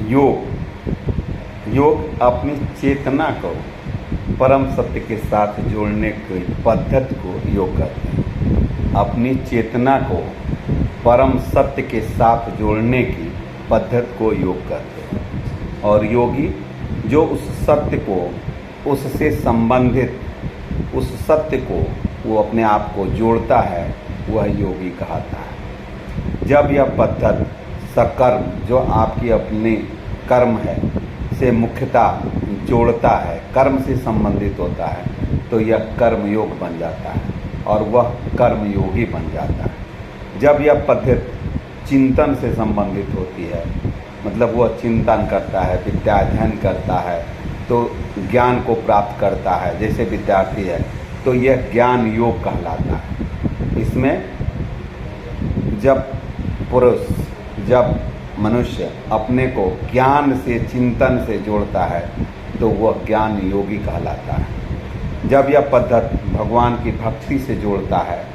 योग अपनी चेतना को परम सत्य के साथ जोड़ने की पद्धति को योग कहते हैं। अपनी चेतना को परम सत्य के साथ जोड़ने की पद्धति को योग कहते हैं। और योगी जो उस सत्य को, उससे संबंधित उस सत्य को वो अपने आप को जोड़ता है, वह योगी कहलाता है। जब यह पद्धति सकर्म, जो आपकी अपने कर्म है, से मुख्यतः जोड़ता है, कर्म से संबंधित होता है, तो यह कर्म योग बन जाता है और वह कर्म योगी बन जाता है। जब यह पद्धति चिंतन से संबंधित होती है, मतलब वह चिंतन करता है, विद्या अध्ययन करता है, तो ज्ञान को प्राप्त करता है, जैसे विद्यार्थी है, तो यह ज्ञान योग कहलाता है। इसमें जब मनुष्य अपने को ज्ञान से, चिंतन से जोड़ता है, तो वह ज्ञान योगी कहलाता है। जब यह पद्धति भगवान की भक्ति से जोड़ता है,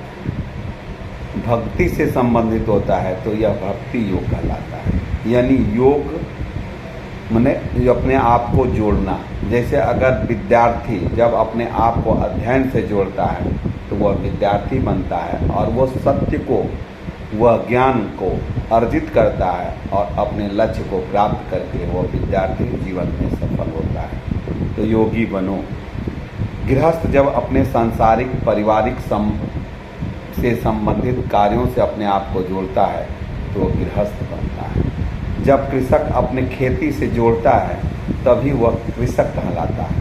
भक्ति से संबंधित होता है, तो यह भक्ति योग कहलाता है। यानी योग माने अपने आप को जोड़ना। जैसे अगर विद्यार्थी जब अपने आप को अध्ययन से जोड़ता है, तो वह विद्यार्थी बनता है और वह सत्य को, वह ज्ञान को अर्जित करता है और अपने लक्ष्य को प्राप्त करके वह विद्यार्थी जीवन में सफल होता है। तो योगी बनो। गृहस्थ जब अपने सांसारिक पारिवारिक से संबंधित कार्यों से अपने आप को जोड़ता है, तो वह गृहस्थ बनता है। जब कृषक अपने खेती से जोड़ता है, तभी वह कृषक कहलाता है।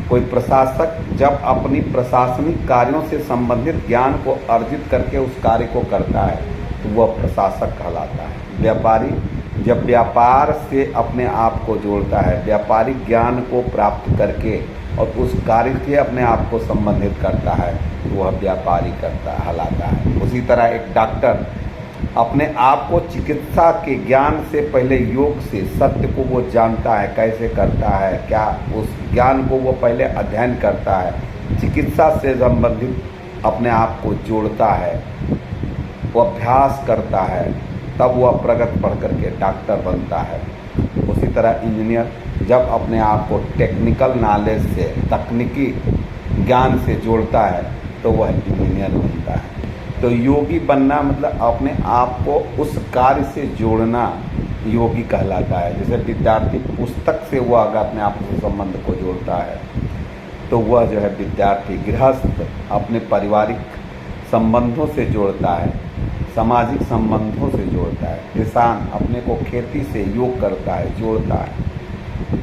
कोई प्रशासक जब अपनी प्रशासनिक कार्यों से संबंधित ज्ञान को अर्जित करके उस कार्य को करता है, तो वह प्रशासक कहलाता है। व्यापारी जब व्यापार से अपने आप को जोड़ता है, व्यापारिक ज्ञान को प्राप्त करके और उस कार्य से अपने आप को संबंधित करता है, तो वह व्यापारी कहलाता है। उसी तरह एक डॉक्टर अपने आप को चिकित्सा के ज्ञान से पहले योग से सत्य को वो जानता है, कैसे करता है, क्या उस ज्ञान को वो पहले अध्ययन करता है, चिकित्सा से संबंधित अपने आप को जोड़ता है, वो अभ्यास करता है, तब वह प्रगति बढ़ करके डॉक्टर बनता है। उसी तरह इंजीनियर जब अपने आप को टेक्निकल नॉलेज से, तकनीकी ज्ञान से जोड़ता है, तो वह इंजीनियर बनता है। तो योगी बनना मतलब अपने आप को उस कार्य से जोड़ना योगी कहलाता है। जैसे विद्यार्थी पुस्तक से वह अगर अपने आप से संबंध को जोड़ता है, तो वह जो है विद्यार्थी। गृहस्थ अपने पारिवारिक संबंधों से जोड़ता है, सामाजिक संबंधों से जोड़ता है। किसान अपने को खेती से योग करता है, जोड़ता है।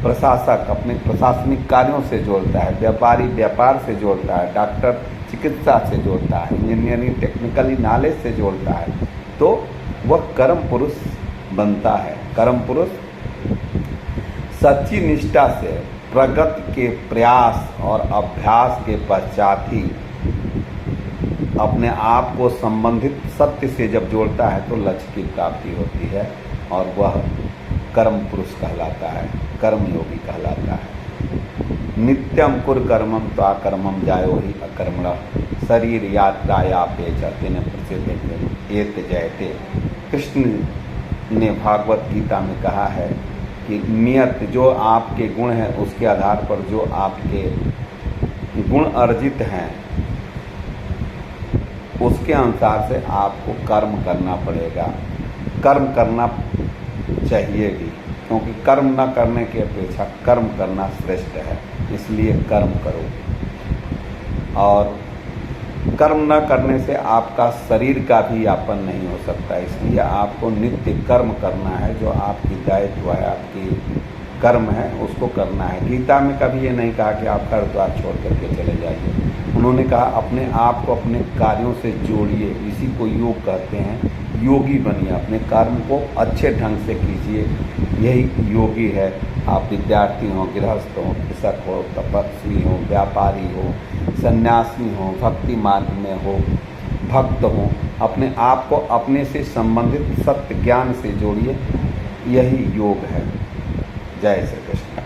प्रशासक अपने प्रशासनिक कार्यों से जोड़ता है, व्यापारी व्यापार से जोड़ता है, डॉक्टर चिकित्सा से जोड़ता है, इंजीनियरिंग टेक्निकली नॉलेज से जोड़ता है, तो वह कर्म पुरुष बनता है। कर्म पुरुष सच्ची निष्ठा से प्रगति के प्रयास और अभ्यास के पश्चात ही अपने आप को संबंधित सत्य से जब जोड़ता है, तो लक्ष्य की प्राप्ति होती है और वह कर्म पुरुष कहलाता है, कर्म योगी कहलाता है। नित्यम कुर कर्मम त्वाकर्मम जायो ही अकर्मणः शरीर यात्राया पे चते न प्रसिद्ध एत जयते। कृष्ण ने भागवत गीता में कहा है कि नियत जो आपके गुण हैं, उसके आधार पर जो आपके गुण अर्जित हैं, उसके अनुसार से आपको कर्म करना पड़ेगा। कर्म करना चाहिए भी, क्योंकि कर्म न करने की अपेक्षा कर्म करना श्रेष्ठ है, इसलिए कर्म करो। और कर्म न करने से आपका शरीर का भी यापन नहीं हो सकता, इसलिए आपको नित्य कर्म करना है। जो आपकी दायित्व है, आपकी कर्म है, उसको करना है। गीता में कभी ये नहीं कहा कि आप घर द्वार छोड़ करके चले जाइए। उन्होंने कहा अपने आप को अपने कार्यों से जोड़िए, इसी को योग कहते हैं। योगी बनिए, अपने कर्म को अच्छे ढंग से कीजिए, यही योगी है। आप विद्यार्थी हो, गृहस्थ हो, कृषक हो, तपस्वी हो, व्यापारी हो, सन्यासी हो, भक्ति मार्ग में हो, भक्त हो, अपने आप को अपने से संबंधित सत्य ज्ञान से जोड़िए, यही योग है। जय श्री कृष्ण।